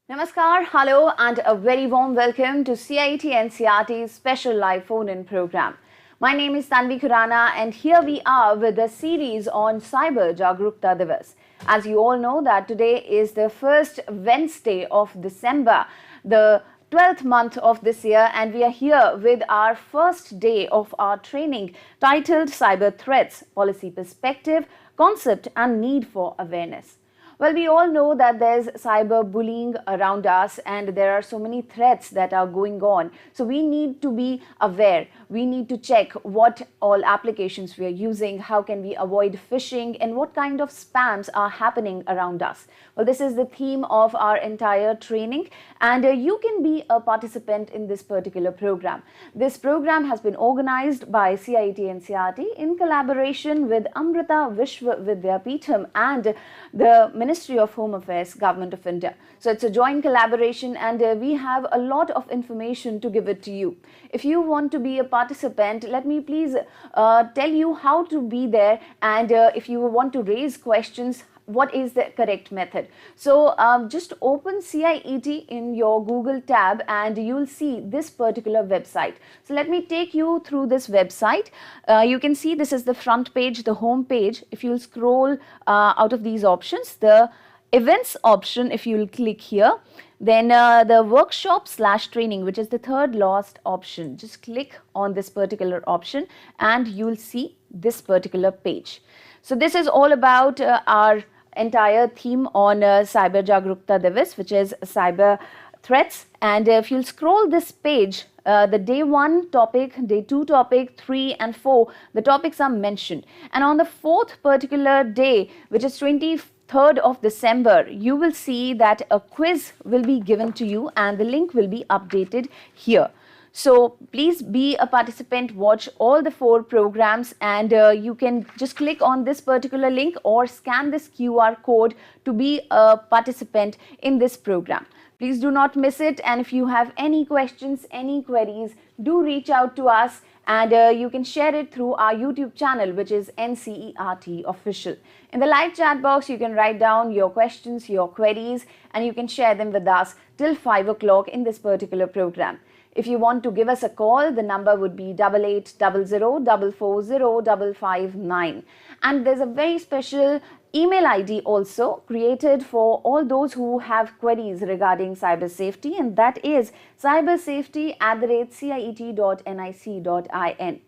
Namaskar, hello and a very warm welcome to CIET NCERT's special live phone-in program. My name is Tanvi Khurana and here we are with a series on Cyber Jaagrookta Diwas. As you all know that today is the first Wednesday of December, the 12th month of this year, and we are here with our first day of our training titled Cyber Threats, Policy Perspective, Concept and Need for Awareness. Well, we all know that there's cyberbullying around us and there are so many threats that are going on. So we need to be aware. We need to check what all applications we are using, how can we avoid phishing, and what kind of spams are happening around us. Well, this is the theme of our entire training, and you can be a participant in this particular program. This program has been organized by CIET NCERT in collaboration with Amrita Vishwa Vidyapeetham and the Ministry of Home Affairs, Government of India. So it's a joint collaboration and we have a lot of information to give it to you. If you want to be a participant, let me please tell you how to be there, and if you want to raise questions, what is the correct method. So just open CIET in your Google tab and you'll see this particular website. So let me take you through this website. You can see this is the front page, the home page. If you'll scroll out of these options, the events option, if you'll click here, then the workshop/training, which is the third last option, just click on this particular option and you'll see this particular page. So this is all about our entire theme on Cyber Jaagrookta Diwas, which is cyber threats. And if you'll scroll this page, the day 1 topic, day 2 topic, 3 and 4, the topics are mentioned. And on the 4th particular day, which is 23rd of December, you will see that a quiz will be given to you and the link will be updated here. So please be a participant, watch all the 4 programs, and you can just click on this particular link or scan this QR code to be a participant in this program. Please do not miss it, and if you have any questions, any queries, do reach out to us, and you can share it through our YouTube channel, which is NCERT Official. In the live chat box, you can write down your questions, your queries, and you can share them with us till 5 o'clock in this particular program. If you want to give us a call, the number would be 8800440559. And there's a very special email ID also created for all those who have queries regarding cyber safety, and that is cybersafety@ciet.nic.in.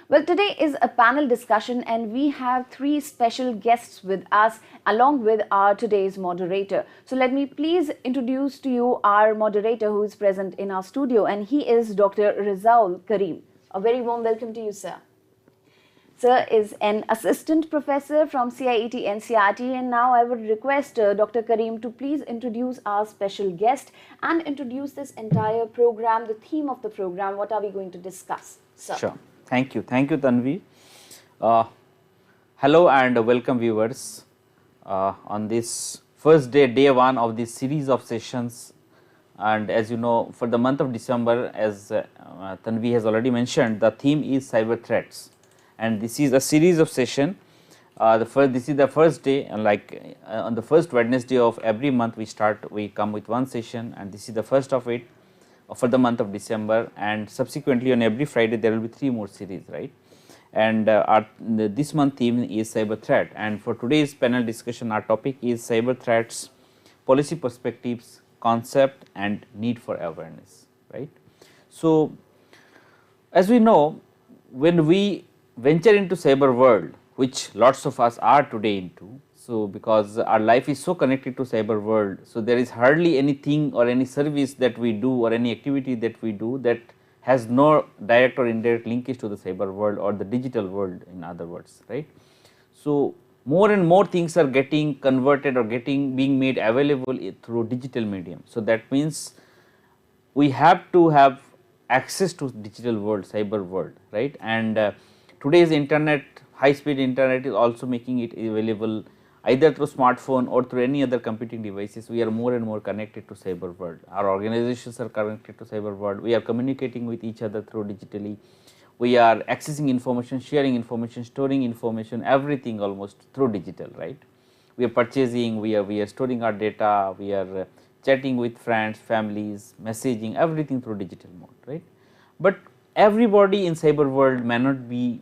Well, today is a panel discussion and we have 3 special guests with us along with our today's moderator. So let me please introduce to you our moderator who is present in our studio, and he is Dr. Rizaul Karim. A very warm welcome to you, sir. Sir is an assistant professor from CIET NCERT, and now I would request Dr. Karim to please introduce our special guest and introduce this entire program, the theme of the program. What are we going to discuss, sir? Sure. Thank you, Tanvi. Hello and welcome viewers on this first day, day 1 of this series of sessions. And as you know, for the month of December, as Tanvi has already mentioned, the theme is cyber threats, and this is a series of session. This is the first day, and like on the first Wednesday of every month we come with one session, and this is the first of it for the month of December, and subsequently on every Friday there will be 3 more series, right? And this month theme is cyber threat, and for today's panel discussion our topic is cyber threats, policy perspectives, concept and need for awareness, right? So as we know, when we venture into cyber world, which lots of us are today into, so because our life is so connected to cyber world, so there is hardly anything or any service that we do or any activity that we do that has no direct or indirect linkage to the cyber world or the digital world, in other words, right? So more and more things are getting converted or being made available through digital medium. So that means we have to have access to digital world, cyber world, right? And today's internet, high speed internet is also making it available either through smartphone or through any other computing devices. We are more and more connected to cyber world. Our organizations are connected to cyber world. We are communicating with each other through digitally. We are accessing information, sharing information, storing information, everything almost through digital, right? We are purchasing, we are storing our data, we are chatting with friends, families, messaging, everything through digital mode, right. But everybody in cyber world may not be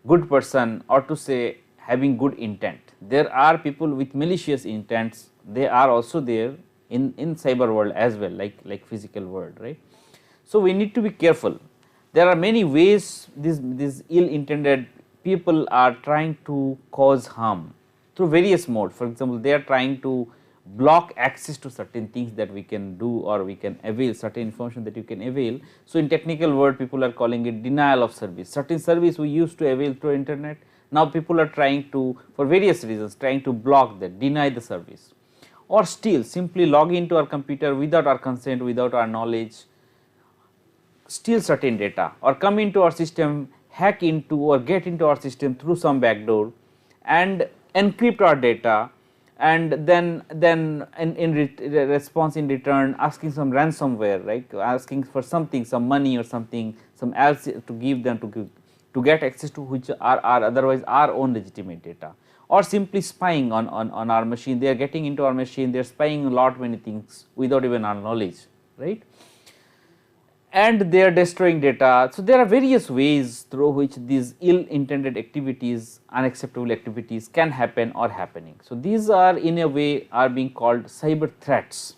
good person, or to say having good intent. There are people with malicious intents, they are also there in cyber world as well, like physical world, right. So we need to be careful. There are many ways these ill intended people are trying to cause harm through various modes. For example, they are trying to block access to certain things that we can do, or we can avail certain information that you can avail. So in technical word, people are calling it denial of service. Certain service we used to avail through internet, now people are trying to, for various reasons, trying to block that, deny the service, or still simply log into our computer without our consent, without our knowledge, steal certain data, or come into our system, hack into or get into our system through some backdoor and encrypt our data, and then response in return asking some ransomware, right, asking for something, some money or something, some else to give them to get access to which are otherwise our own legitimate data, or simply spying on our machine. They are getting into our machine, they are spying a lot many things without even our knowledge, right, and they are destroying data. So there are various ways through which these ill intended activities, unacceptable activities can happen or happening. So these are in a way are being called cyber threats.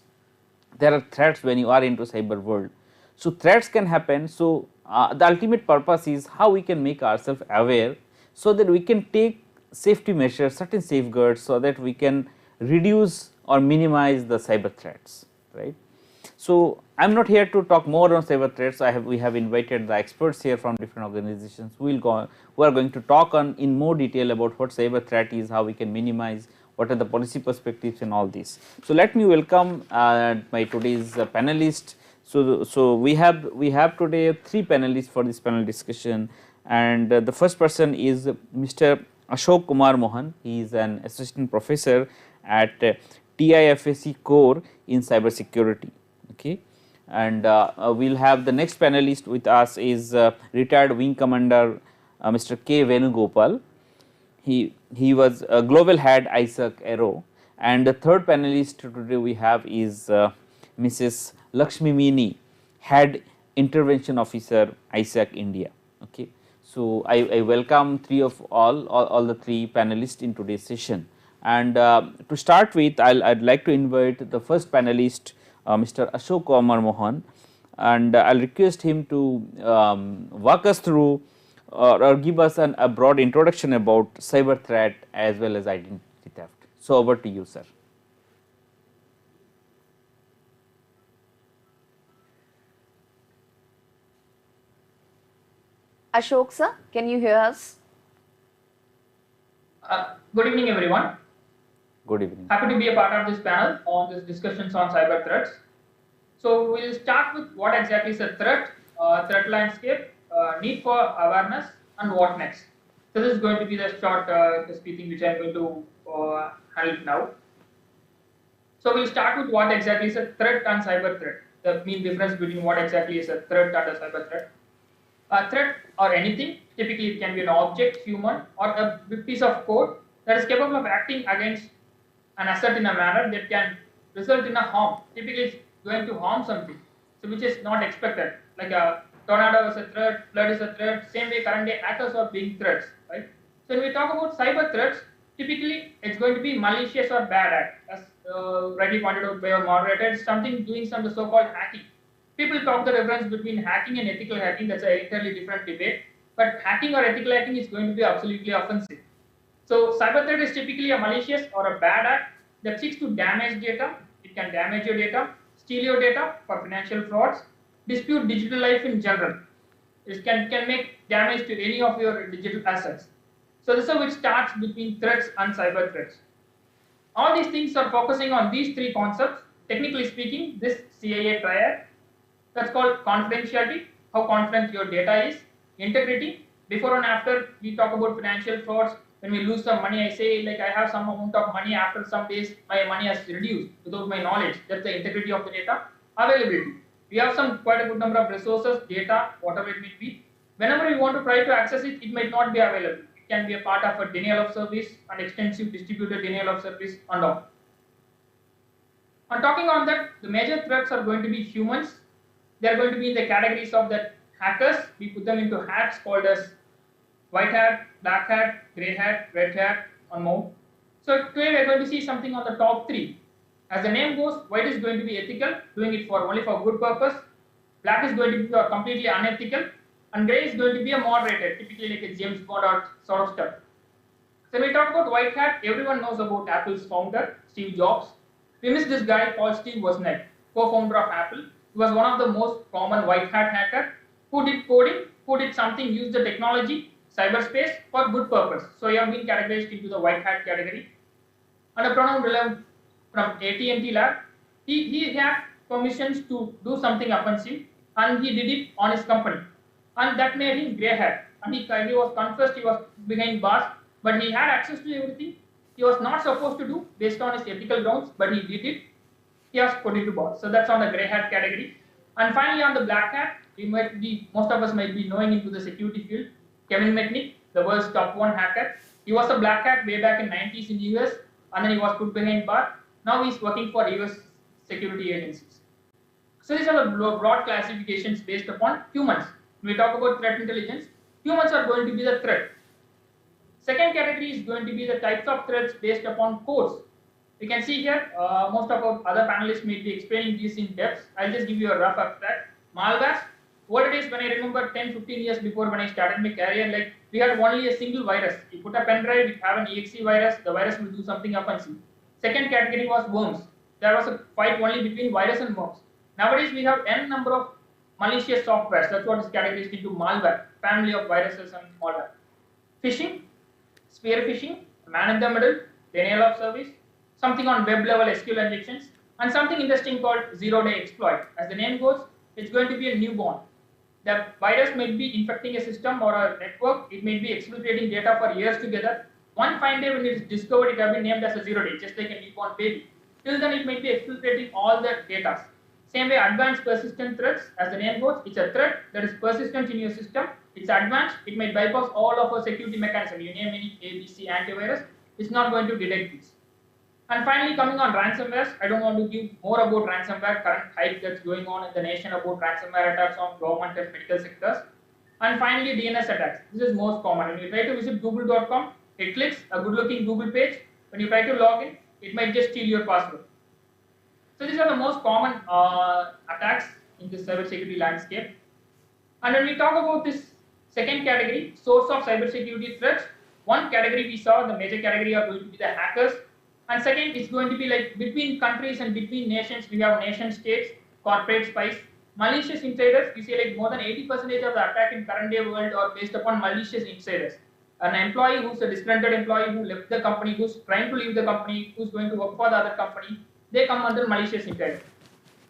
There are threats when you are into cyber world. So threats can happen. So the ultimate purpose is how we can make ourselves aware, so that we can take safety measures, certain safeguards, so that we can reduce or minimize the cyber threats, right. So I am not here to talk more on cyber threats. We have invited the experts here from different organizations who are going to talk on in more detail about what cyber threat is, how we can minimize, what are the policy perspectives and all this. So let me welcome my today's panelist. So we have today 3 panelists for this panel discussion, and the first person is Mr. Ashok Kumar Mohan. He is an assistant professor at TIFAC core in cyber security. Okay, and we will have the next panelist with us is retired wing commander Mr. K. Venugopal. He was a global head ISAC Aero, and the third panelist today we have is Mrs. Lakshmi Mini, head intervention officer ISAC India. Okay, so I welcome all the 3 panelists in today's session, and to start with, I'd like to invite the first panelist, Mr. Ashok Kumar Mohan, and I'll request him to walk us through or give us a broad introduction about cyber threat as well as identity theft. So over to you, sir. Ashok sir, can you hear us? Good evening, everyone. Good evening. Happy to be a part of this panel on this discussions on cyber threats. So we'll start with what exactly is a threat, threat landscape, need for awareness, and what next. So this is going to be the short speaking which I am going to handle now. So we'll start with what exactly is a threat and cyber threat. The main difference between what exactly is a threat and a cyber threat. A threat or anything, typically it can be an object, human, or a piece of code that is capable of acting against an asset in a manner that can result in a harm. Typically it's going to harm something, so which is not expected. Like a tornado is a threat, flood is a threat, same way current day hackers are being threats, right? So when we talk about cyber threats, typically it's going to be malicious or bad act. As rightly pointed out by our moderator, it's something doing some of the so-called hacking. People talk the difference between hacking and ethical hacking, that's an entirely different debate, but hacking or ethical hacking is going to be absolutely offensive. So cyber threat is typically a malicious or a bad act that seeks to damage data. It can damage your data, steal your data for financial frauds, dispute digital life in general. It can make damage to any of your digital assets. So this is how it starts between threats and cyber threats. All these things are focusing on these 3 concepts. Technically speaking, this CIA triad, that's called confidentiality, how confident your data is, integrity. Before and after, we talk about financial frauds. When we lose some money, I say like I have some amount of money, after some days my money has reduced without my knowledge. That's the integrity of the data. Availability. We have quite a good number of resources, data, whatever it may be. Whenever we want to try to access it, it might not be available. It can be a part of a denial of service and extensive distributed denial of service and all. On talking on that, the major threats are going to be humans. They are going to be in the categories of the hackers. We put them into hats called as white hat, black hat, grey hat, red hat, and more. So today we are going to see something on the top three. As the name goes, white is going to be ethical, doing it for only for good purpose. Black is going to be completely unethical, and grey is going to be a moderated, typically like a James Bond or sort of stuff. So when we talk about white hat, everyone knows about Apple's founder, Steve Jobs. We miss this guy called Steve Wozniak, co-founder of Apple. He was one of the most common white hat hacker who did coding, who did something, used the technology, cyberspace for good purpose. So he have been categorized into the white hat category. And a pronoun relevant from AT&T lab, he had permissions to do something offensive, and he did it on his company. And that made him grey hat. And he was confessed he was behind bars, but he had access to everything. He was not supposed to do based on his ethical grounds, but he did it. He was put into bars. So that's on the grey hat category. And finally on the black hat, most of us might be knowing into the security field. Kevin Mitnick, the world's top one hacker. He was a black hat way back in 90s in US, and then he was put behind bar. Now he's working for US security agencies. So these are the broad classifications based upon humans. When we talk about threat intelligence, humans are going to be the threat. Second category is going to be the types of threats based upon codes. You can see here, most of our other panelists may be explaining this in depth. I'll just give you a rough abstract. Malware, what it is, when I remember 10-15 years before when I started my career, like we had only a single virus. You put a pen drive, you have an exe virus, the virus will do something offensive. Second category was worms. There was a fight only between virus and worms. Nowadays we have n number of malicious softwares. That's what is categorized into malware, family of viruses and malware. Phishing, spear phishing, man in the middle, denial of service, something on web level SQL injections, and something interesting called zero-day exploit. As the name goes, it's going to be a newborn. The virus may be infecting a system or a network. It may be exfiltrating data for years together. One fine day when it is discovered, it has been named as a zero-day, just like a newborn baby. Till then, it may be exfiltrating all the data. Same way, advanced persistent threats, as the name goes, it's a threat that is persistent in your system. It's advanced. It may bypass all of our security mechanism. You name any ABC antivirus, it's not going to detect this. And finally, coming on ransomware, I don't want to give more about ransomware, current hype that's going on in the nation about ransomware attacks on government and medical sectors. And finally, DNS attacks. This is most common. When you try to visit google.com, it clicks a good-looking Google page. When you try to log in, it might just steal your password. So these are the most common attacks in this cybersecurity landscape. And when we talk about this second category, source of cybersecurity threats, one category we saw, the major category are going to be the hackers. And second, it's going to be like between countries and between nations, we have nation states, corporate spies, malicious insiders. We say like more than 80% of the attack in current day world are based upon malicious insiders. An employee who's a disgruntled employee who left the company, who's trying to leave the company, who's going to work for the other company, they come under malicious insider.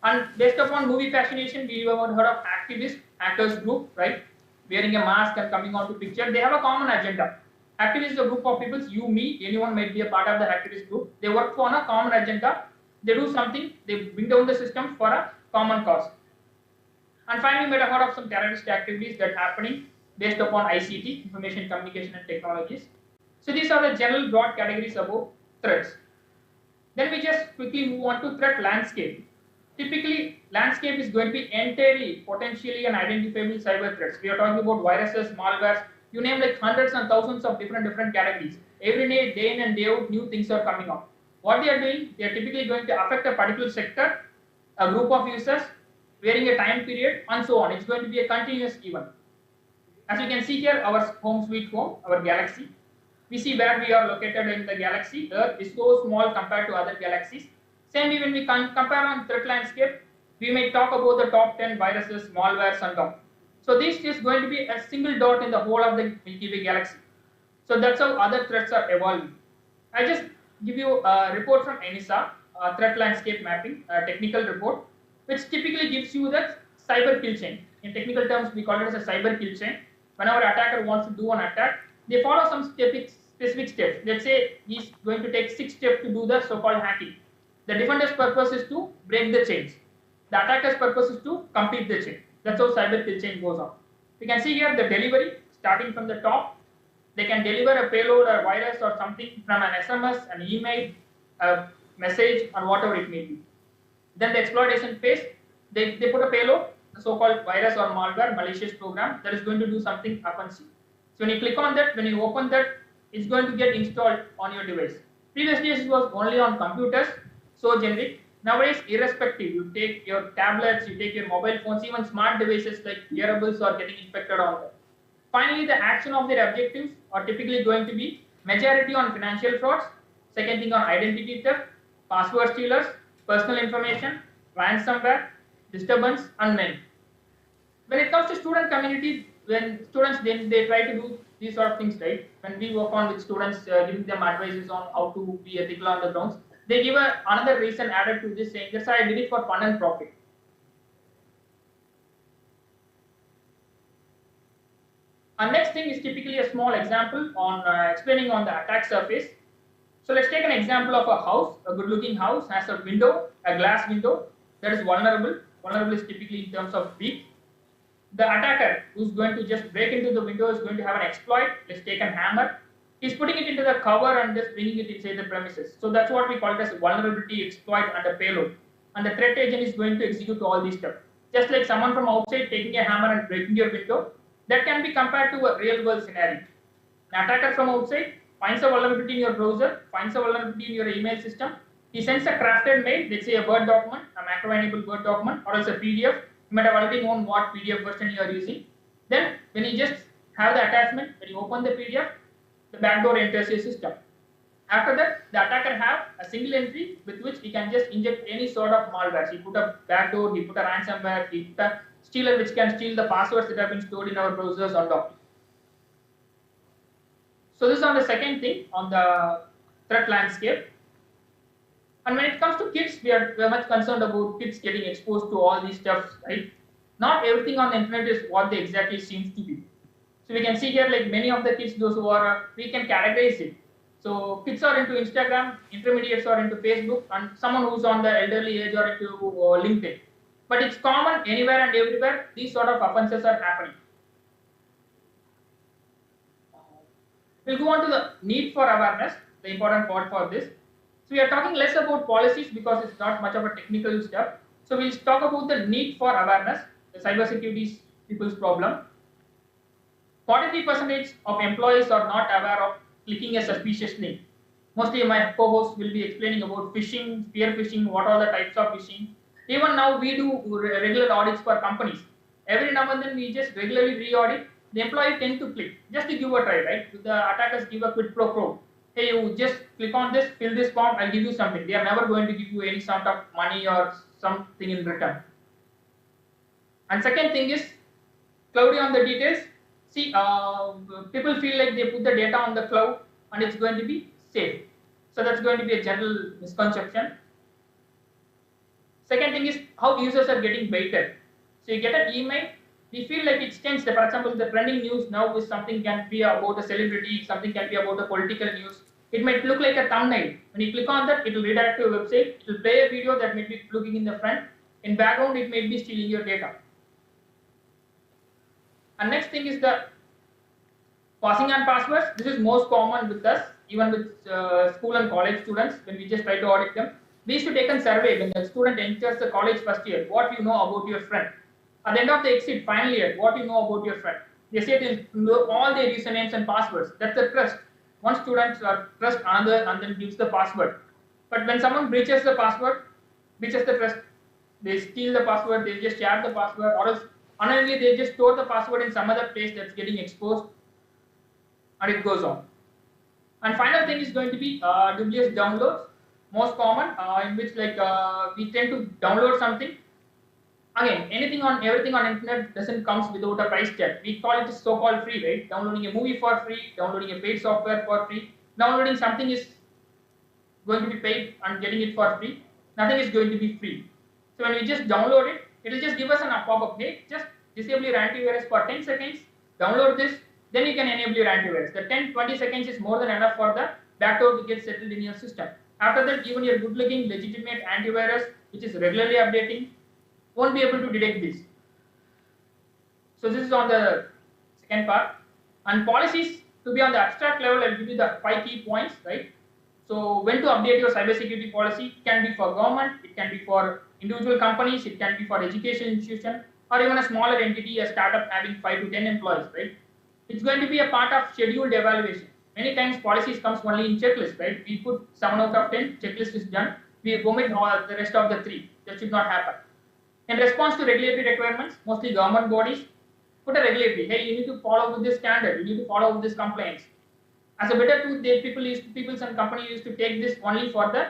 And based upon movie fascination, we have heard of activists, hackers group, right? Wearing a mask and coming onto picture. They have a common agenda. Activists is a group of people, you, me, anyone might be a part of the activist group. They work for a common agenda. They do something, they bring down the system for a common cause. And finally, we might have heard of some terrorist activities that are happening based upon ICT, information communication and technologies. So these are the general broad categories about threats. Then we just quickly move on to threat landscape. Typically, landscape is going to be entirely potentially and identifiable cyber threats. We are talking about viruses, malwares, you name like hundreds and thousands of different categories. Every day in and day out, new things are coming up. What they are doing, they are typically going to affect a particular sector, a group of users, varying a time period, and so on. It's going to be a continuous event. As you can see here, our home sweet home, our galaxy. We see where we are located in the galaxy. Earth is so small compared to other galaxies. Same way when we compare on threat landscape, we may talk about the top 10 viruses, malwares, and all. So this is going to be a single dot in the whole of the Milky Way galaxy. So that's how other threats are evolving. I just give you a report from ENISA, threat landscape mapping, a technical report, which typically gives you the cyber kill chain. In technical terms, we call it as a cyber kill chain. Whenever an attacker wants to do an attack, they follow some specific steps. Let's say he's going to take 6 steps to do the so-called hacking. The defender's purpose is to break the chains. The attacker's purpose is to complete the chain. That's how cyber kill chain goes on. You can see here the delivery starting from the top. They can deliver a payload or a virus or something from an SMS, an email, a message, or whatever it may be. Then the exploitation phase, they put a payload, the so-called virus or malware, malicious program that is going to do something offensive. So when you click on that, when you open that, it's going to get installed on your device. Previously, it was only on computers, so generic. Nowadays, irrespective, you take your tablets, you take your mobile phones, even smart devices like wearables are getting infected on that. Finally, the action of their objectives are typically going to be majority on financial frauds, second thing on identity theft, password stealers, personal information, ransomware, disturbance, and many. When it comes to student community, when students they try to do these sort of things, right? When we work on with students, giving them advices on how to be ethical on the grounds, they give another reason added to this, saying that's why I did it for fun and profit. Our next thing is typically a small example on explaining on the attack surface. So let's take an example of a house, a good-looking house has a window, a glass window that is vulnerable. Vulnerable is typically in terms of weak. The attacker who's going to just break into the window is going to have an exploit. Let's take a hammer. He's putting it into the cover and just bringing it inside the premises. So that's what we call it as a vulnerability, exploit, and a payload. And the threat agent is going to execute all these steps. Just like someone from outside taking a hammer and breaking your window, that can be compared to a real world scenario. An attacker from outside finds a vulnerability in your browser, finds a vulnerability in your email system. He sends a crafted mail, let's say a Word document, a macro-enabled Word document, or else a PDF. You might have already known what PDF version you are using. Then, when you just have the attachment, when you open the PDF, the backdoor enters your system. After that, the attacker have a single entry with which he can just inject any sort of malware. He put a backdoor, he put a ransomware, he put a stealer which can steal the passwords that have been stored in our browsers or documents. So this is on the second thing on the threat landscape. And when it comes to kids, we are much concerned about kids getting exposed to all these stuff, right? Not everything on the internet is what they exactly seems to be. So we can see here, like many of the kids, those who are, we can categorize it. So kids are into Instagram, intermediates are into Facebook, and someone who's on the elderly age are into LinkedIn. But it's common anywhere and everywhere, these sort of offenses are happening. We'll go on to the need for awareness, the important part for this. So we are talking less about policies because it's not much of a technical step. So we'll talk about the need for awareness, the cybersecurity is people's problem. 43% of employees are not aware of clicking a suspicious link. Mostly my co-hosts will be explaining about phishing, spear phishing, what are the types of phishing. Even now we do regular audits for companies. Every now and then we just regularly re-audit. The employee tend to click just to give a try, right? The attackers give a quid pro quo. Hey, you just click on this, fill this form, I'll give you something. They are never going to give you any sort of money or something in return. And second thing is cloudy on the details. See, people feel like they put the data on the cloud and it's going to be safe. So that's going to be a general misconception. Second thing is how users are getting baited. So you get an email, we feel like it's changed. For example, the trending news now is something can be about a celebrity, something can be about a political news. It might look like a thumbnail. When you click on that, it will redirect to a website. It will play a video that may be looking in the front. In background, it may be stealing your data. And next thing is the passing on passwords. This is most common with us, even with school and college students when we just try to audit them. We used to take a survey when the student enters the college first year. What you know about your friend? At the end of the exit, final year, what you know about your friend? They say they know all their usernames and passwords. That's the trust. One student trusts another and then gives the password. But when someone breaches the password, breaches the trust, they steal the password, they just share the password, or else unknowingly they just store the password in some other place that's getting exposed, and it goes on. And final thing is going to be dubious downloads, most common, in which like we tend to download something. Again, everything on internet doesn't comes without a price tag. We call it so-called free, right? Downloading a movie for free, downloading a paid software for free. Downloading something is going to be paid and getting it for free. Nothing is going to be free. So when we just download it, it will just give us an pop-up. Hey, just disable your antivirus for 10 seconds, download this, then you can enable your antivirus. The 10-20 seconds is more than enough for the backdoor to get settled in your system. After that, even your good-looking legitimate antivirus, which is regularly updating, won't be able to detect this. So this is on the second part. And policies, to be on the abstract level, I'll give you the 5 key points, right? So when to update your cybersecurity policy, it can be for government, it can be for individual companies, it can be for education institution, or even a smaller entity, a startup having 5 to 10 employees, right? It's going to be a part of scheduled evaluation. Many times policies comes only in checklist, right? We put 7 out of 10, checklist is done. We omit all the rest of the 3. That should not happen. In response to regulatory requirements, mostly government bodies put a regulatory. Hey, you need to follow with this standard. You need to follow with this compliance. As a better tool, people and companies used to take this only for the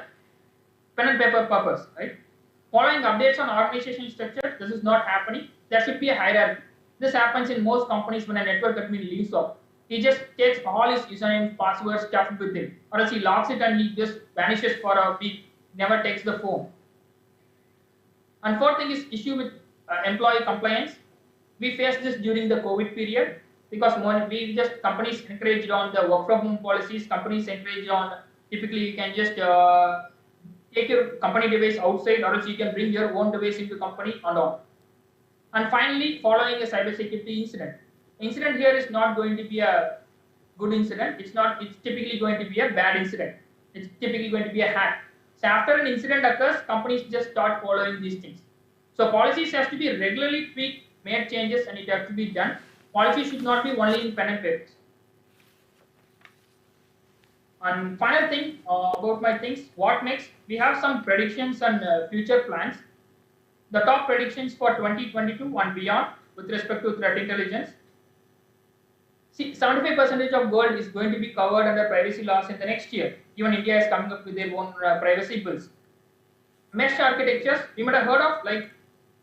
pen and paper purpose, right? Following updates on organization structure, this is not happening. There should be a hierarchy. This happens in most companies when a network admin leaves off. He just takes all his username, password stuff with him, or else he locks it and he just vanishes for a week, never takes the phone. And fourth thing is issue with employee compliance. We faced this during the COVID period because companies encouraged on the work from home policies. Companies encouraged on typically you can just take your company device outside, or else you can bring your own device into company and all. And finally, following a cybersecurity incident. Incident here is not going to be a good incident. It's typically going to be a bad incident. It's typically going to be a hack. So after an incident occurs, companies just start following these things. So policies have to be regularly tweaked, made changes, and it has to be done. Policy should not be only in pen and papers. And final thing about my things, what next? We have some predictions and future plans. The top predictions for 2022 and beyond with respect to threat intelligence. See, 75% of world is going to be covered under privacy laws in the next year. Even India is coming up with their own privacy bills. Mesh architectures, we might have heard of, like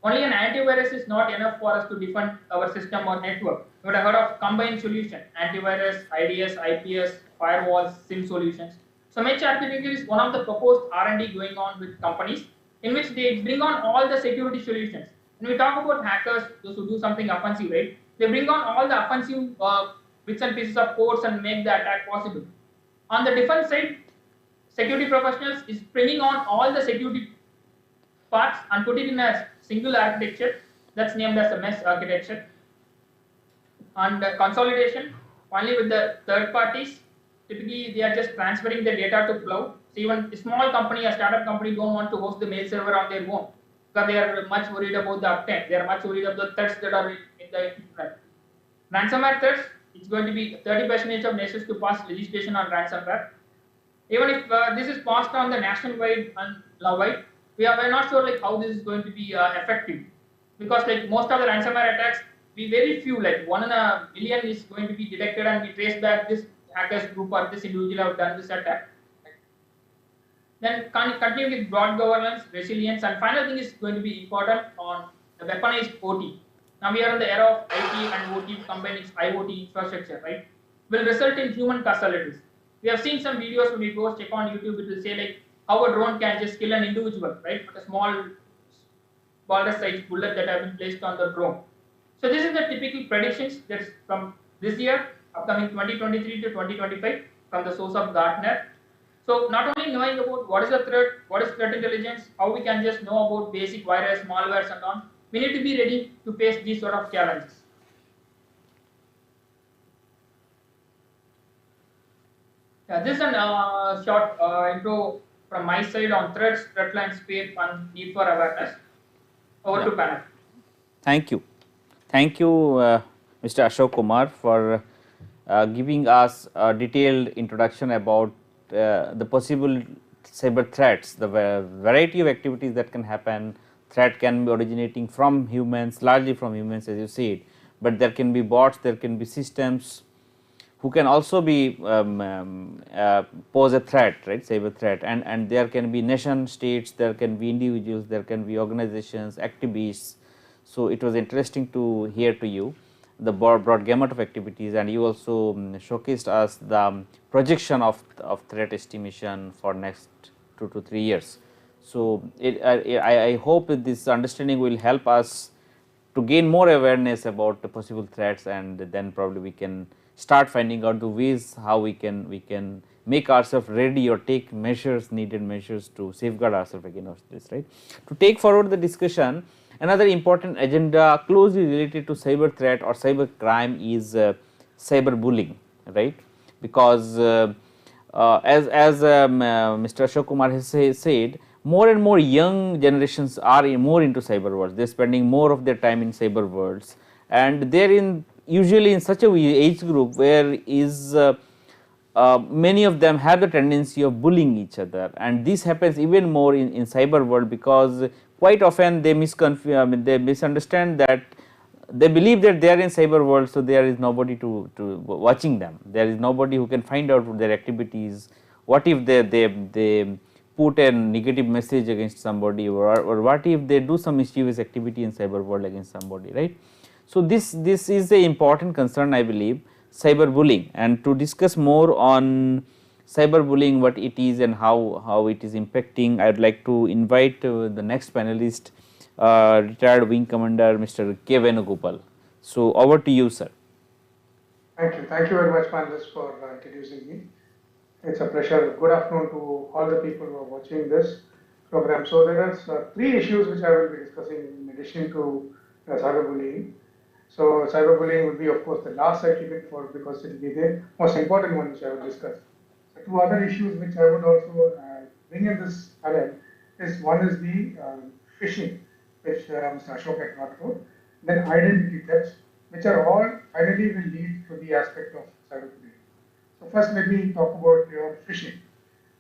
only an antivirus is not enough for us to defend our system or network. You might have heard of combined solution, antivirus, IDS, IPS, firewalls, SIM solutions. So mesh architecture is one of the proposed R&D going on with companies in which they bring on all the security solutions. When we talk about hackers, those who do something offensive, right? They bring on all the offensive bits and pieces of codes and make the attack possible. On the defense side, security professionals is bringing on all the security parts and put it in a single architecture that's named as a mesh architecture. And consolidation, finally with the third parties, typically they are just transferring the data to cloud. So even a small company, a startup company don't want to host the mail server on their own because they are much worried about the uptime. They are much worried about the threats that are in the internet. Ransomware threats, it's going to be 30% of nations to pass legislation on ransomware. Even if this is passed on the nationwide and law-wide, we are not sure like how this is going to be effective, because like most of the ransomware attacks, we very few, like 1 in a million is going to be detected and we trace back this hackers group or this individual have done this attack. Then continue with broad governance, resilience, and final thing is going to be important on the weaponized OT. Now we are in the era of IT and OT combined its IoT infrastructure, right? Will result in human casualties. We have seen some videos when we go check on YouTube, it will say like how a drone can just kill an individual, right? With a small border size bullet that have been placed on the drone. So this is the typical predictions that's from this year, upcoming 2023 to 2025 from the source of Gartner. So not only knowing about what is the threat, what is threat intelligence, how we can just know about basic virus, malwares and on, we need to be ready to face these sort of challenges. Yeah, this is a short intro from my side on threats, threat landscape and need for awareness. Over to panel. Thank you. Thank you, Mr. Ashok Kumar, for giving us a detailed introduction about the possible cyber threats, the variety of activities that can happen. Threat can be originating from humans, largely from humans as you said, but there can be bots, there can be systems who can also be pose a threat, right, cyber threat, and there can be nation states, there can be individuals, there can be organizations, activists. So it was interesting to hear to you the broad gamut of activities, and you also showcased us the projection of threat estimation for next 2 to 3 years. So I hope that this understanding will help us to gain more awareness about the possible threats, and then probably we can start finding out the ways how we can make ourselves ready or take measures, needed measures to safeguard ourselves against this, right. To take forward the discussion, another important agenda closely related to cyber threat or cyber crime is cyber bullying, right, because as Mr. Ashok Kumar has said, more and more young generations are more into cyber worlds. They are spending more of their time in cyber worlds, and they are usually in such a age group where many of them have the tendency of bullying each other, and this happens even more in cyber world, because quite often they they misunderstand that they believe that they are in cyber world, so there is nobody to watching them, there is nobody who can find out their activities. What if they put a negative message against somebody, or what if they do some mischievous activity in cyber world against somebody, right? So this is a important concern, I believe, cyberbullying. And to discuss more on cyberbullying, what it is and how it is impacting, I would like to invite the next panelist, retired Wing Commander Mr. K. Venugopal. So over to you, sir. Thank you. Thank you very much, panelists, for introducing me. It's a pleasure. Good afternoon to all the people who are watching this program. So there are three issues which I will be discussing in addition to cyberbullying. So cyberbullying would be, of course, the last I keep it for, because it will be the most important one which I will discuss. So two other issues which I would also bring in this panel is, one is the phishing, which Mr. Ashok had talked about, then identity thefts, which are all finally will lead to the aspect of cyberbullying. So first, let me talk about your phishing.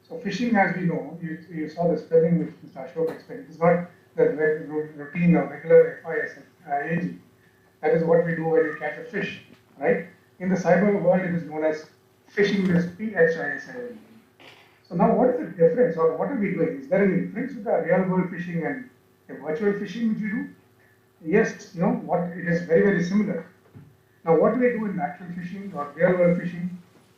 So phishing, as we know, you saw the spelling which Mr. Ashok explained. It's not the routine of regular FIS. That is what we do when we catch a fish, right? In the cyber world, it is known as phishing, is PHISING. So now, what is the difference, or what are we doing? Is there any difference with the real world phishing and a virtual phishing which we do? Yes, what it is very, very similar. Now, what do we do in actual phishing or real world phishing?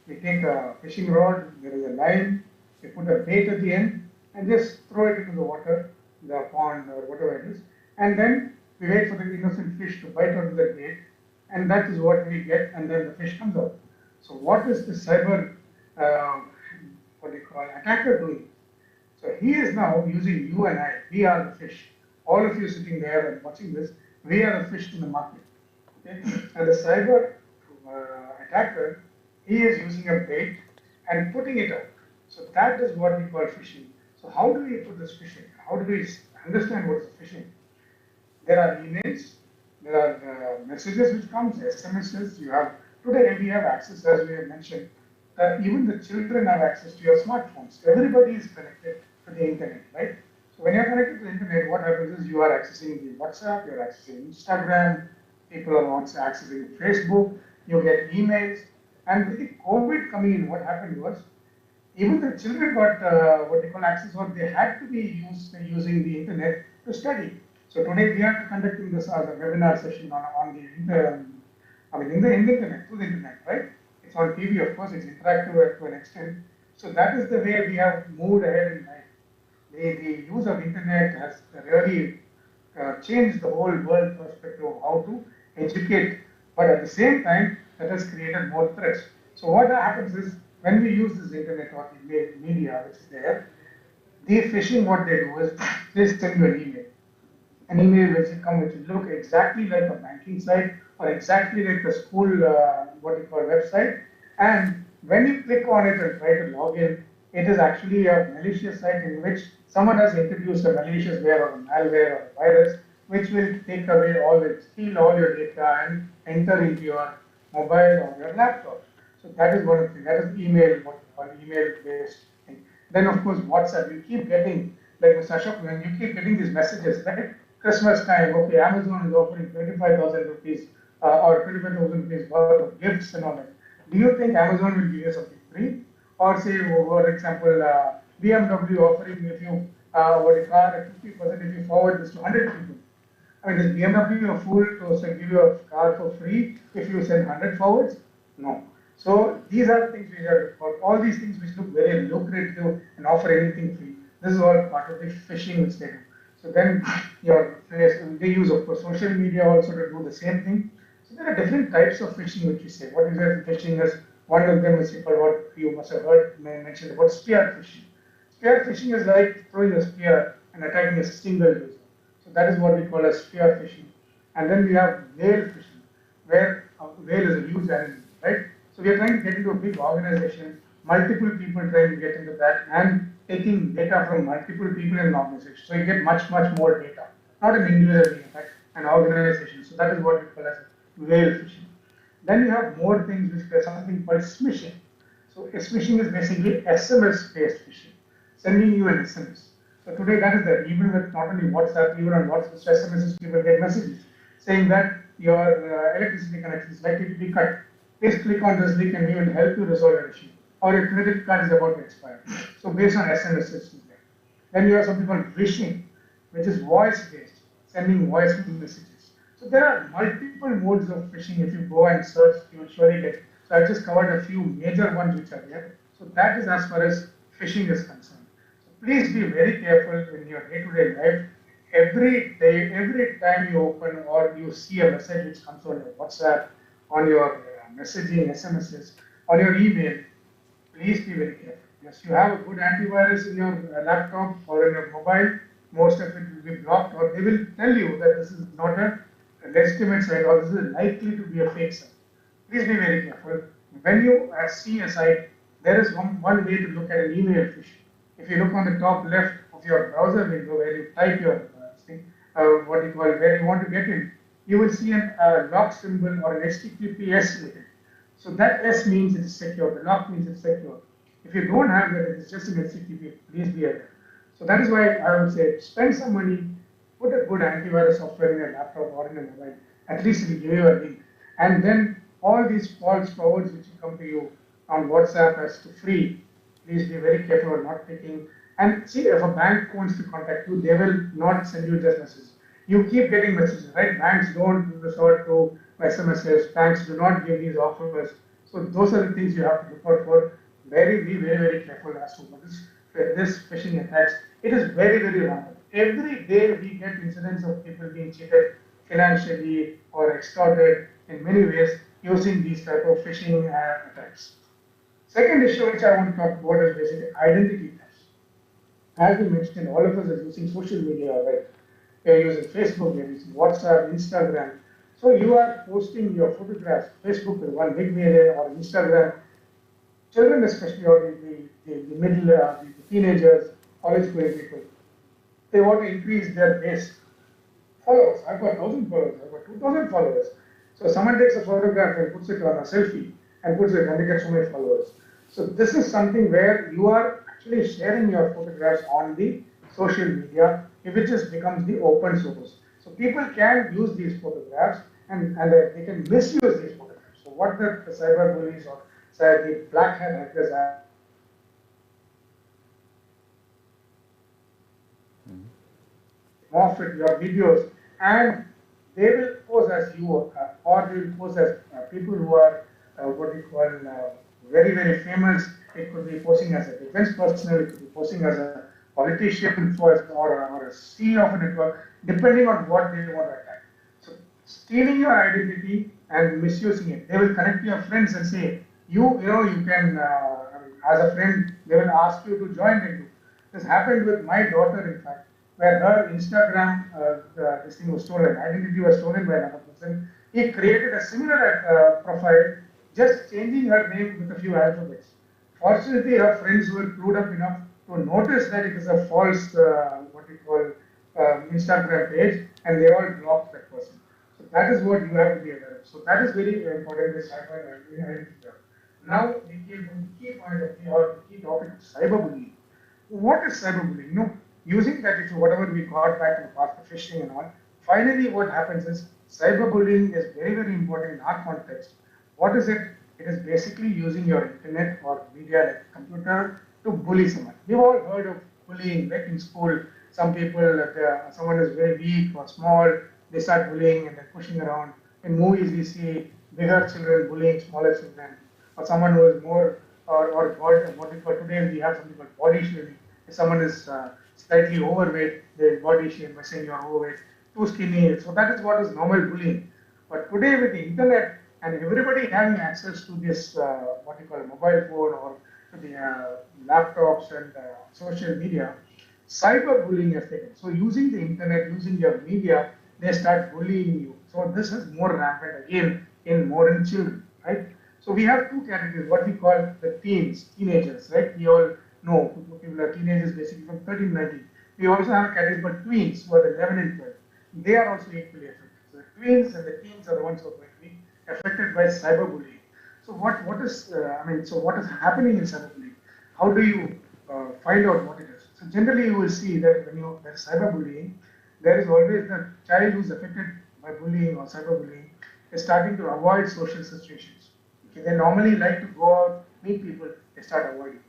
We take a fishing rod, there is a line, we put a bait at the end, and just throw it into the water, the pond or whatever it is, and then we wait for the innocent fish to bite onto the bait, and that is what we get, and then the fish comes out. So what is the cyber, attacker doing? So he is now using you and I, we are the fish. All of you sitting there and watching this, we are the fish in the market. Okay? And the cyber attacker, he is using a bait and putting it out. So that is what we call phishing. So how do we put this phishing? How do we understand what is phishing? There are emails, there are messages which comes, SMSs. You have today we have access, as we have mentioned. Even the children have access to your smartphones. Everybody is connected to the internet, right? So when you are connected to the internet, what happens is you are accessing the WhatsApp, you are accessing Instagram, people are also accessing Facebook, you get emails. And with the COVID coming in, what happened was, even the children got what they call access, or they had to be using the internet to study. So today we are conducting this as a webinar session on the in the internet, through the internet, right? It's on TV, of course, it's interactive to an extent. So that is the way we have moved ahead in life. The use of internet has really changed the whole world perspective of how to educate, but at the same time, that has created more threats. So what happens is, when we use this internet or the media which is there, the phishing, what they do is, they send you an email which will look exactly like a banking site or exactly like a school, what you call website. And when you click on it and try to log in, it is actually a malicious site in which someone has introduced a malicious ware or a malware or a virus, which will take away all it, steal all your data and enter into your mobile or your laptop. So that is one of the things. That is email, what we call email-based thing. Then of course WhatsApp. You keep getting, like Mr. Ashok, when you keep getting these messages, right? Christmas time, okay, Amazon is offering 25,000 rupees or 25,000 rupees worth of gifts and all that. Do you think Amazon will give you something free? Or say, for example, BMW offering if you what a car at 50% if you forward this to 100 people. I mean, is BMW a fool to give you a car for free if you send 100 forwards? No. So these are things we have, all these things which look very lucrative and offer anything free. This is all part of the phishing which they do. So then they use, of course, social media also to do the same thing. So there are different types of phishing which we say. What is phishing is, one of them is what you must have heard mentioned about spear phishing. Spear phishing is like throwing a spear and attacking a single user. So that is what we call as spear phishing. And then we have whale phishing, where a whale is a huge animal, right? So we are trying to get into a big organization, multiple people trying to get into that, and taking data from multiple people in an organization. So you get much more data, not an individual being, but an organization. So that is what we call as whale phishing. Then you have more things which are something called smishing. So smishing is basically SMS-based phishing, sending you an SMS. So today that is there. Even with not only WhatsApp, even on WhatsApp SMSs, people get messages saying that your electricity connection is likely to be cut. Please click on this link and we will help you resolve your issue. Or your credit card is about to expire. So based on SMS systems there. Then you have something called phishing, which is voice-based, sending voice messages. So there are multiple modes of phishing. If you go and search, you will surely get. So I just covered a few major ones which are there. So that is as far as phishing is concerned. So please be very careful in your day-to-day life. Every day, every time you open or you see a message which comes on your WhatsApp, on your messaging, SMSs, on your email, please be very careful. Yes, you have a good antivirus in your laptop or in your mobile, most of it will be blocked, or they will tell you that this is not a legitimate site or this is likely to be a fake site. Please be very careful. When you see a site, there is one way to look at an email phishing. If you look on the top left of your browser window where you type your what you call where you want to get in, you will see a lock symbol or an HTTPS written. So that S means it is secure, the lock means it's secure. If you don't have that, it is just an HTTP, please be aware. So that is why I would say spend some money, put a good antivirus software in your laptop or in your mobile, at least it will give you a link. And then all these false forwards which will come to you on WhatsApp as to free, please be very careful of not taking. And see, if a bank wants to contact you, they will not send you just messages. You keep getting messages, right? Banks don't resort to SMSs, banks do not give these offers. So those are the things you have to look out for. Be very careful as to what is this phishing attacks. It is very random. Every day we get incidents of people being cheated financially or extorted in many ways using these type of phishing attacks. Second issue which I want to talk about is basically identity theft. As we mentioned, all of us are using social media, right? You're using Facebook, you're using WhatsApp, Instagram. So you are posting your photographs. Facebook is one big way, or Instagram. Children especially, or the middle, the teenagers, college-going people, they want to increase their base. Followers, I've got 1,000 followers, I've got 2,000 followers. So someone takes a photograph and puts it on a selfie and puts it and they get so many followers. So this is something where you are actually sharing your photographs on the social media, which just becomes the open source. So people can use these photographs and they can misuse these photographs. So what the cyber bullies or say the black hat hackers are morph it, your videos, and they will pose as you or they will pose as people who are what we call very famous. It could be posing as a defense personnel, it could be posing as a politician or a CEO of a network, depending on what they want to attack. So stealing your identity and misusing it. They will connect to your friends and say, you can, as a friend, they will ask you to join the group. This happened with my daughter, in fact, where her Instagram, this thing was stolen, identity was stolen by another person. He created a similar profile, just changing her name with a few alphabets. Fortunately, her friends were clued up enough to notice that it is a false, what we call Instagram page, and they all blocked that person. So that is what you have to be aware of. So that is very important. This cyber identity. Now we came to the key point of the key topic of cyberbullying. What is cyberbullying? Using that issue, whatever we got back in the past, the phishing and all. Finally, what happens is cyberbullying is very important in our context. What is it? It is basically using your internet or media like computer to bully someone. We've all heard of bullying, like in school. Some people, someone is very weak or small, they start bullying and they're pushing around. In movies, we see bigger children bullying smaller children, or someone who is more, or what we call today, we have something called body shaming. If someone is slightly overweight, they body shame by saying you're overweight, too skinny. So that is what is normal bullying. But today with the internet and everybody having access to this, what we call a mobile phone or to the laptops and social media, cyberbullying has taken. So using the internet, using your media, they start bullying you. So this is more rampant again in children, right? So we have two categories, what we call the teenagers, right? We all No, people are teenagers basically from 13, 19. We also have a category called tweens who are 11 and 12. They are also equally affected. So the tweens and the teens are the ones who are going to be affected by cyberbullying. So what is happening in cyberbullying? How do you find out what it is? So generally you will see that when there is cyberbullying, there is always the child who is affected by bullying or cyberbullying is starting to avoid social situations. Okay, they normally like to go out, meet people, they start avoiding.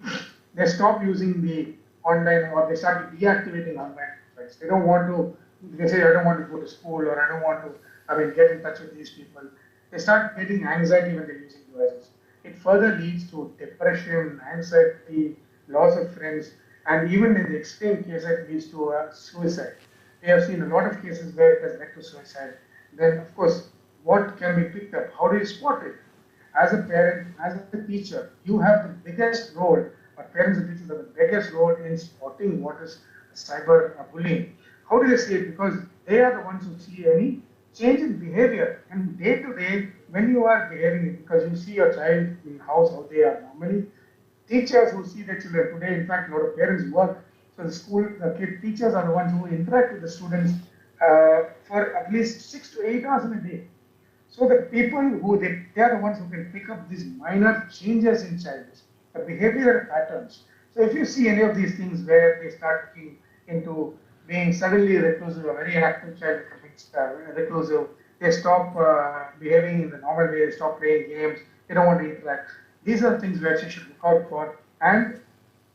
They stop using the online or they start deactivating online friends. They don't want to, they say, I don't want to go to school or I don't want to, get in touch with these people. They start getting anxiety when they're using devices. It further leads to depression, anxiety, loss of friends, and even in the extreme case, it leads to suicide. We have seen a lot of cases where it has led to suicide. Then, of course, what can be picked up? How do you spot it? As a parent, as a teacher, you have the biggest role, or parents and teachers have the biggest role in spotting what is cyber bullying. How do they see it? Because they are the ones who see any change in behavior. And day to day, when you are behaving, because you see your child in house, how they are normally, teachers who see their children today, in fact, a lot of parents work. So the teachers are the ones who interact with the students for at least 6 to 8 hours in a day. So the people who they are the ones who can pick up these minor changes in childs, the behavioral patterns. So if you see any of these things where they start looking into being suddenly reclusive, a very active child becomes reclusive, they stop behaving in the normal way, they stop playing games, they don't want to interact. These are things where you should look out for and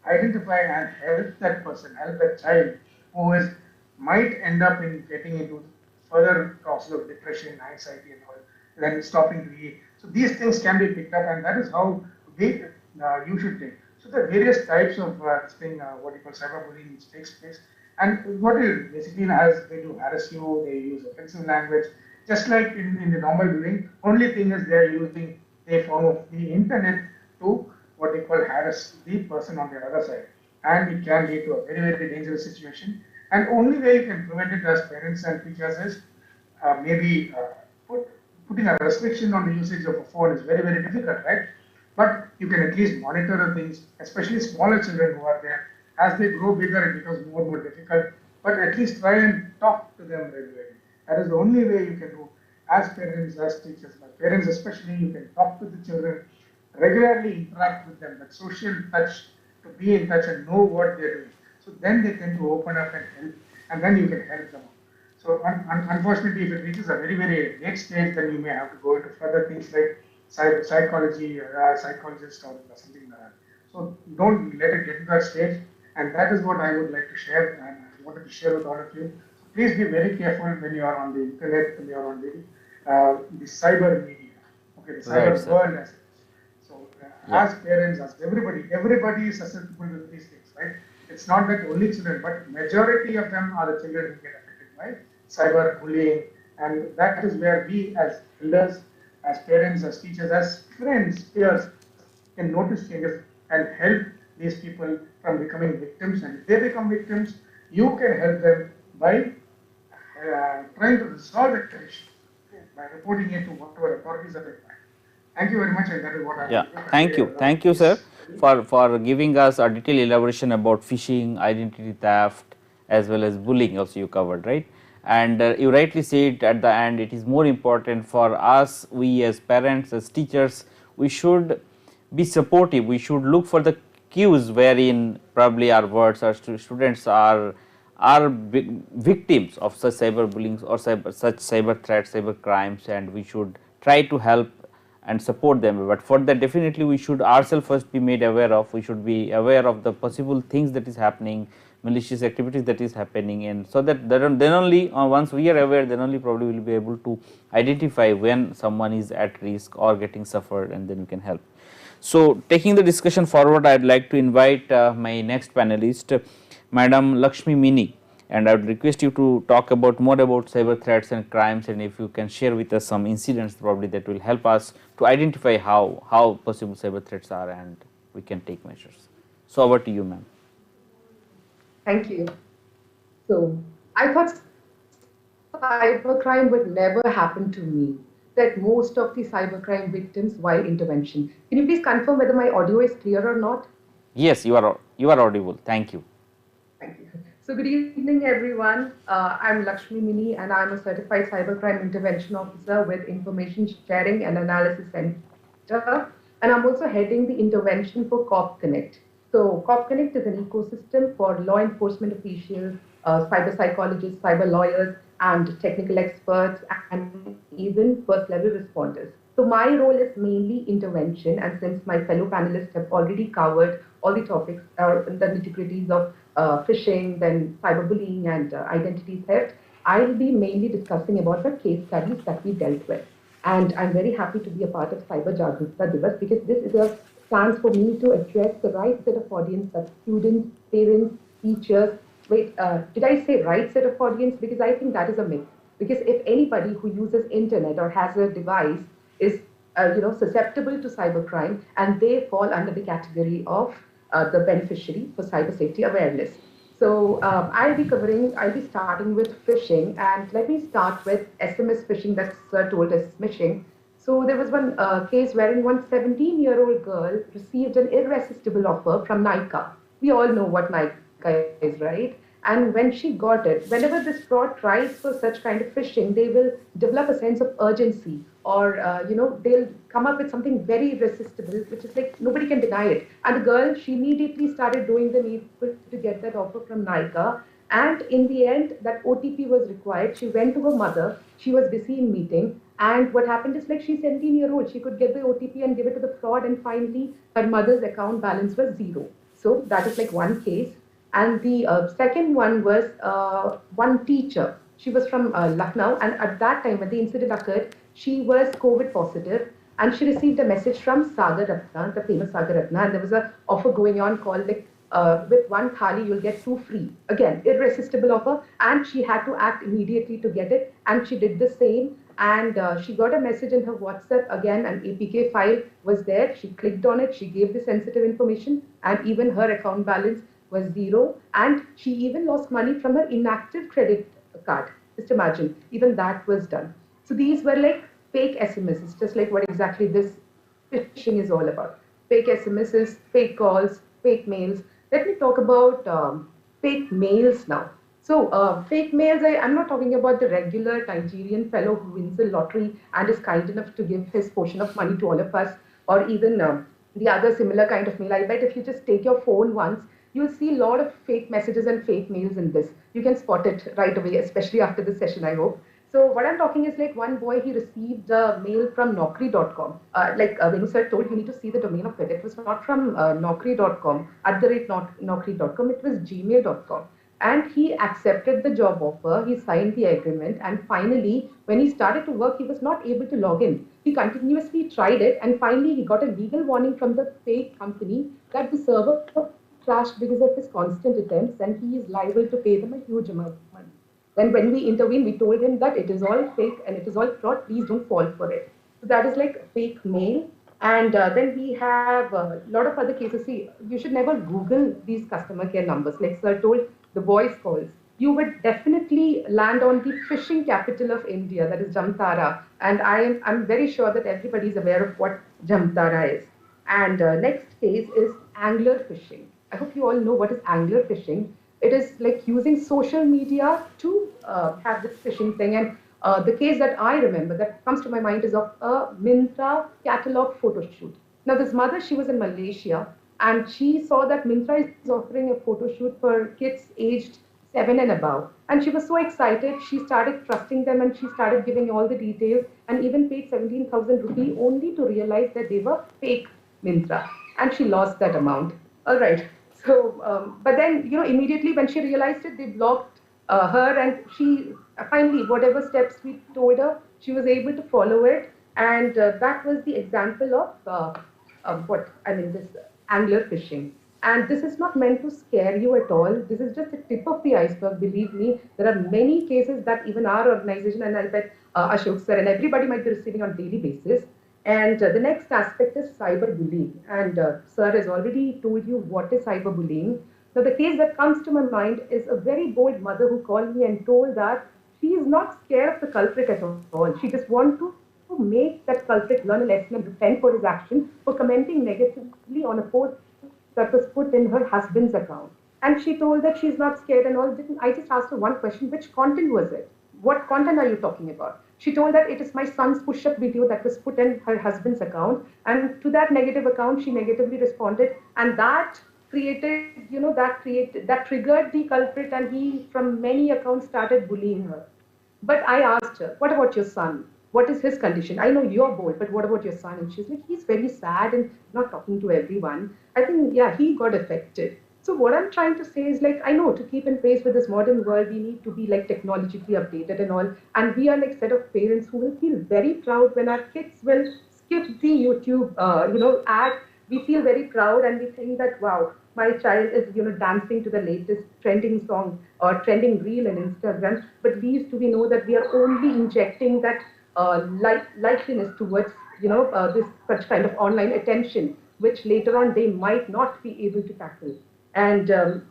identify and help that person, help that child who might end up in getting into further causes of depression, anxiety, and all, then stopping to eat. So these things can be picked up, and that is how you should take. So there are various types of what you call cyberbullying, which takes place. And what it basically has, they do harass you, they use offensive language, just like in the normal bullying. Only thing is they are using a form of the internet to what they call harass the person on the other side. And it can lead to a very, very dangerous situation. And only way you can prevent it as parents and teachers is putting a restriction on the usage of a phone is very, very difficult, right? But you can at least monitor the things, especially smaller children who are there. As they grow bigger, it becomes more and more difficult. But at least try and talk to them regularly. That is the only way you can do as parents, as teachers. But parents especially, you can talk to the children, regularly interact with them, that social touch, to be in touch and know what they're doing. So then they tend to open up and help, and then you can help them out. So unfortunately, if it reaches a very, very late stage, then you may have to go into further things like psychology, psychologist or something like that. So don't let it get to that stage. And that is what I would like to share, and I wanted to share with all of you. So please be very careful when you are on the internet, when you are on the cyber media, okay, the cyber world as it is. So as parents, as everybody is susceptible to these things, right? It's not that only children, but majority of them are the children who get affected by cyber bullying, and that is where we as elders, as parents, as teachers, as friends, peers, can notice changes and help these people from becoming victims. And if they become victims, you can help them by trying to resolve the issue, by reporting it to whatever authorities are required. Thank you very much, and that is what I Yeah, thank you, sir, for giving us a detailed elaboration about phishing, identity theft, as well as bullying. Also, you covered, right? And you rightly said at the end, it is more important for us, we as parents, as teachers, we should be supportive. We should look for the cues wherein probably our words, our students are victims of such cyberbullying or such cyber threats, cyber crimes, and we should try to help and support them. But for that, definitely we should ourselves first be made aware of. We should be aware of the possible things that is happening, malicious activities that is happening, and so that then only once we are aware, then only probably we will be able to identify when someone is at risk or getting suffered, and then we can help. So taking the discussion forward, I would like to invite my next panelist, Madam Lakshmi Mini, and I would request you to talk about more about cyber threats and crimes, and if you can share with us some incidents probably that will help us to identify how possible cyber threats are and we can take measures. So over to you, ma'am. Thank you. So I thought cybercrime would never happen to me, that most of the cybercrime victims while intervention. Can you please confirm whether my audio is clear or not? Yes, you You are audible. Thank you. Thank you. So good evening, everyone. I'm Lakshmi Mini, and I'm a certified cybercrime intervention officer with Information Sharing and Analysis Center. And I'm also heading the intervention for COP Connect. So COP Connect is an ecosystem for law enforcement officials, cyber psychologists, cyber lawyers, and technical experts, and even first level responders. So my role is mainly intervention, and since my fellow panelists have already covered all the topics, the nitty-gritties of phishing, then cyberbullying, and identity theft, I'll be mainly discussing about the case studies that we dealt with. And I'm very happy to be a part of Cyber Jaagrookta Diwas because this is a chance for me to address the right set of audience, that's students, parents, teachers. Wait, did I say right set of audience? Because I think that is a myth. Because if anybody who uses internet or has a device is susceptible to cybercrime, and they fall under the category of the beneficiary for cyber safety awareness. So I'll be starting with phishing, and let me start with SMS phishing that Sir told us smishing. So there was one case wherein one 17-year-old girl received an irresistible offer from Nika. We all know what Nika is, right? And when she got it, whenever this fraud tries for such kind of phishing, they will develop a sense of urgency, or they'll come up with something very irresistible, which is like nobody can deny it. And the girl, she immediately started doing the needful to get that offer from Nika. And in the end, that OTP was required. She went to her mother. She was busy in meeting. And what happened is, like, she's 17-year-old. She could get the OTP and give it to the fraud. And finally, her mother's account balance was zero. So that is like one case. And the second one was one teacher. She was from Lucknow, and at that time, when the incident occurred, she was COVID positive, and she received a message from Sagar Ratna, the famous Sagar Ratna, and there was an offer going on called like, with one thali, you'll get two free. Again, irresistible offer, and she had to act immediately to get it, and she did the same. And she got a message in her WhatsApp. Again, an APK file was there. She clicked on it. She gave the sensitive information, and even her account balance was zero, and she even lost money from her inactive credit card. Just imagine, even that was done. So these were like fake SMSs, just like what exactly this phishing is all about. Fake SMSs, fake calls, fake mails. Let me talk about fake mails now. So fake mails, I'm not talking about the regular Nigerian fellow who wins the lottery and is kind enough to give his portion of money to all of us, or even the other similar kind of mail. I bet if you just take your phone once, you'll see a lot of fake messages and fake mails in this. You can spot it right away, especially after this session, I hope. So what I'm talking is like one boy, he received a mail from Naukri.com. Venu sir told you need to see the domain of it. It was not from Naukri.com, @Naukri.com, it was gmail.com. And he accepted the job offer, he signed the agreement, and finally, when he started to work, he was not able to log in. He continuously tried it, and finally he got a legal warning from the fake company that the server crashed because of his constant attempts, and he is liable to pay them a huge amount of money. Then when we intervened, we told him that it is all fake and it is all fraud, please don't fall for it. So that is like fake mail. And then we have a lot of other cases. See, you should never Google these customer care numbers. Like Sir told, the voice calls. You would definitely land on the phishing capital of India, that is Jamtara. And I'm very sure that everybody is aware of what Jamtara is. And next case is angler phishing. I hope you all know what is angler phishing. It is like using social media to have this phishing thing. And the case that I remember that comes to my mind is of a Myntra catalog photo shoot. Now, this mother, she was in Malaysia, and she saw that Myntra is offering a photo shoot for kids aged 7 and above. And she was so excited, she started trusting them, and she started giving all the details, and even paid 17,000 rupees only to realize that they were fake Myntra. And she lost that amount. All right. So, but then, immediately when she realized it, they blocked her, and she finally, whatever steps we told her, she was able to follow it. And that was the example of this angler fishing. And this is not meant to scare you at all. This is just the tip of the iceberg. Believe me, there are many cases that even our organization, and I bet Ashok sir and everybody might be receiving on a daily basis. And the next aspect is cyberbullying. And sir has already told you what is cyberbullying. Now, the case that comes to my mind is a very bold mother who called me and told that she is not scared of the culprit at all. She just wants to make that culprit learn a lesson and repent for his action, for commenting negatively on a post that was put in her husband's account. And she told that she's not scared and all. I just asked her one question: which content was it? What content are you talking about? She told that it is my son's push-up video that was put in her husband's account, and to that negative account, she negatively responded, and that created, that triggered the culprit, and he, from many accounts, started bullying her. But I asked her, what about your son? What is his condition? I know you're bold, but what about your son? And she's like, he's very sad and not talking to everyone. I think, yeah, he got affected. So what I'm trying to say is, like, I know to keep in pace with this modern world, we need to be like technologically updated and all. And we are like set of parents who will feel very proud when our kids will skip the YouTube, ad. We feel very proud and we think that, wow, my child is, dancing to the latest trending song or trending reel on Instagram. But least do we know that we are only injecting that likeliness towards, this such kind of online attention, which later on they might not be able to tackle. And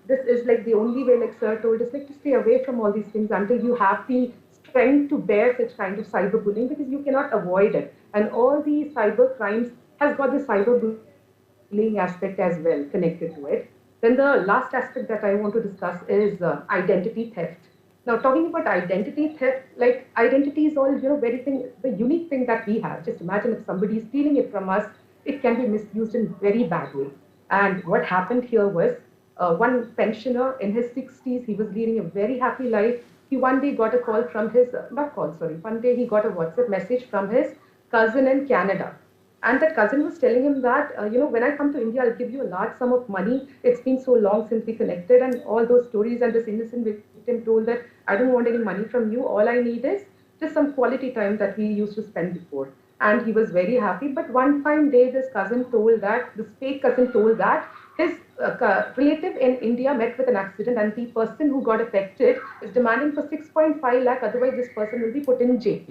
this is like the only way, like Sir told us, like to stay away from all these things until you have the strength to bear such kind of cyberbullying, because you cannot avoid it. And all these cyber crimes has got the cyberbullying aspect as well connected to it. Then the last aspect that I want to discuss is identity theft. Now, talking about identity theft, like identity is all, the unique thing that we have. Just imagine if somebody is stealing it from us, it can be misused in very bad way. And what happened here was, one pensioner in his 60s, he was leading a very happy life. He one day got a call from his, one day he got a WhatsApp message from his cousin in Canada. And that cousin was telling him that, when I come to India, I'll give you a large sum of money. It's been so long since we connected, and all those stories. And this innocent victim told that, I don't want any money from you. All I need is just some quality time that we used to spend before. And he was very happy. But one fine day, this fake cousin told that his relative in India met with an accident, and the person who got affected is demanding for 6.5 lakh. Otherwise, this person will be put in jail.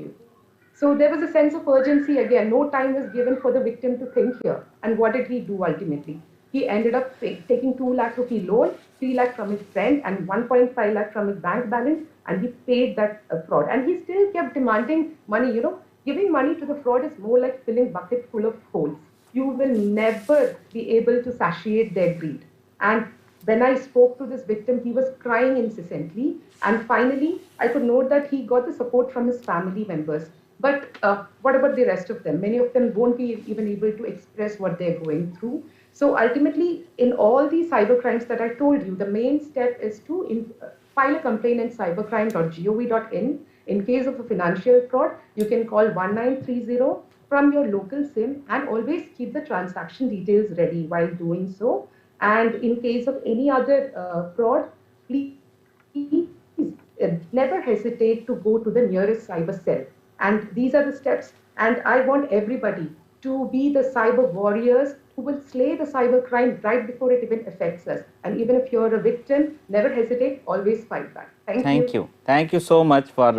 So there was a sense of urgency again. No time was given for the victim to think here. And what did he do ultimately? He ended up taking 2 lakh rupee loan, 3 lakh from his friend, and 1.5 lakh from his bank balance, and he paid that fraud. And he still kept demanding money. Giving money to the fraud is more like filling bucket full of holes. You will never be able to satiate their greed. And when I spoke to this victim, he was crying incessantly. And finally, I could note that he got the support from his family members. But what about the rest of them? Many of them won't be even able to express what they're going through. So ultimately, in all these cyber crimes that I told you, the main step is to file a complaint in cybercrime.gov.in. In case of a financial fraud, you can call 1930 from your local SIM, and always keep the transaction details ready while doing so. And in case of any other fraud, please never hesitate to go to the nearest cyber cell. And these are the steps. And I want everybody to be the cyber warriors who will slay the cyber crime right before it even affects us. And even if you're a victim, never hesitate, always fight back. Thank you. Thank you so much for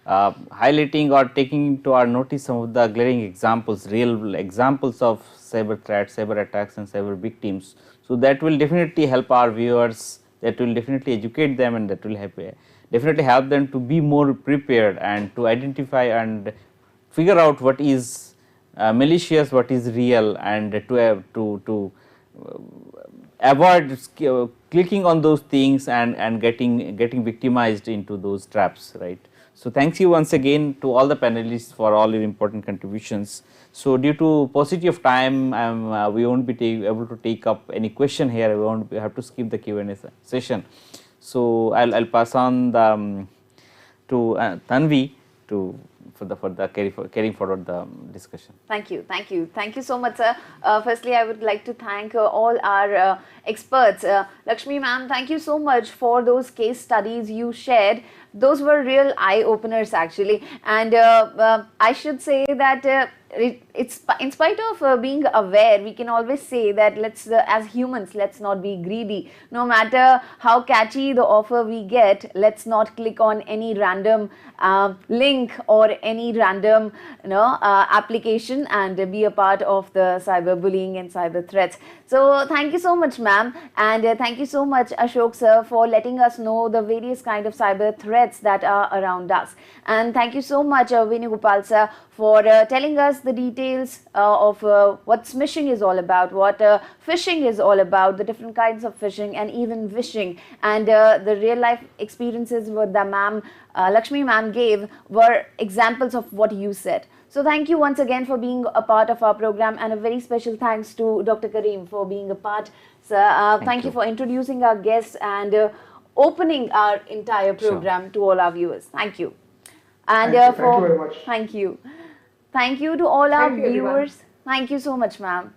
highlighting or taking to our notice some of the glaring examples, real examples of cyber threats, cyber attacks and cyber victims. So that will definitely help our viewers, that will definitely educate them, and that will definitely help them to be more prepared and to identify and figure out what is malicious, what is real, and to avoid clicking on those things and getting victimized into those traps, right. So thanks you once again to all the panelists for all your important contributions. So due to paucity of time, we won't be able to take up any question here. We have to skip the Q&A session. So I'll pass on to Tanvi for the carrying forward the discussion. Thank you so much, sir. Firstly, I would like to thank all our experts. Lakshmi ma'am, thank you so much for those case studies you shared. Those were real eye openers actually, and I should say that it's in spite of being aware, we can always say that as humans, let's not be greedy. No matter how catchy the offer we get, let's not click on any random link or any random application and be a part of the cyberbullying and cyber threats. So thank you so much, ma'am, and thank you so much, Ashok sir, for letting us know the various kind of cyber threats that are around us. And thank you so much, Venugopal sir, for telling us the details details of what smishing is all about, what fishing is all about, the different kinds of fishing, and even wishing, and the real life experiences what the ma'am, Lakshmi ma'am gave were examples of what you said. So thank you once again for being a part of our program, and a very special thanks to Dr. Kareem for being a part. Sir, thank you for introducing our guests and opening our entire program to all our viewers. Thank you. And thank you very much. Thank you to all our viewers. Thank you so much, ma'am.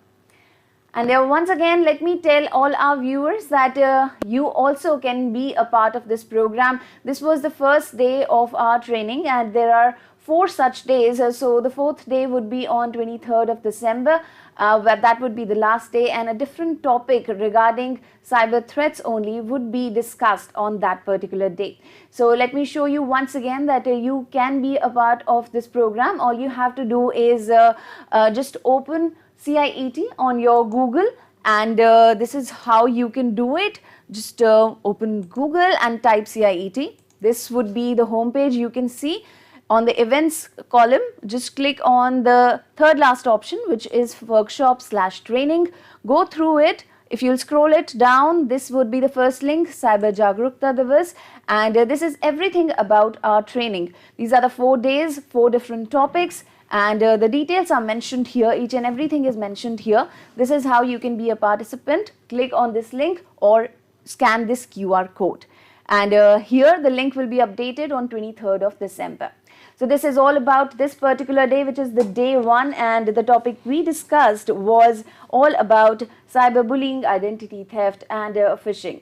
And once again, let me tell all our viewers that you also can be a part of this program. This was the first day of our training, and there are 4 such days. So the 4th day would be on 23rd of December, where that would be the last day, and a different topic regarding cyber threats only would be discussed on that particular day. So let me show you once again that you can be a part of this program. All you have to do is just open CIET on your Google, and this is how you can do it. Just open Google and type CIET. This would be the home page. You can see on the events column, just click on the third last option, which is workshop/training. Go through it. If you'll scroll it down, this would be the first link, Cyber Jaagrookta Diwas, and this is everything about our training. These are the 4 days, 4 different topics, and the details are mentioned here. Each and everything is mentioned here. This is how you can be a participant. Click on this link or scan this QR code. And here the link will be updated on 23rd of December. So this is all about this particular day, which is the day 1, and the topic we discussed was all about cyberbullying, identity theft, and phishing.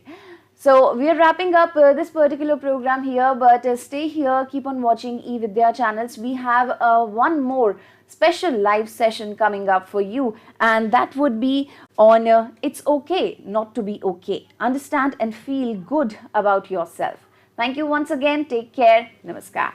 So we are wrapping up this particular program here, but stay here, keep on watching eVidya channels. We have one more special live session coming up for you, and that would be on It's Okay Not to Be Okay. Understand and feel good about yourself. Thank you once again. Take care. Namaskar.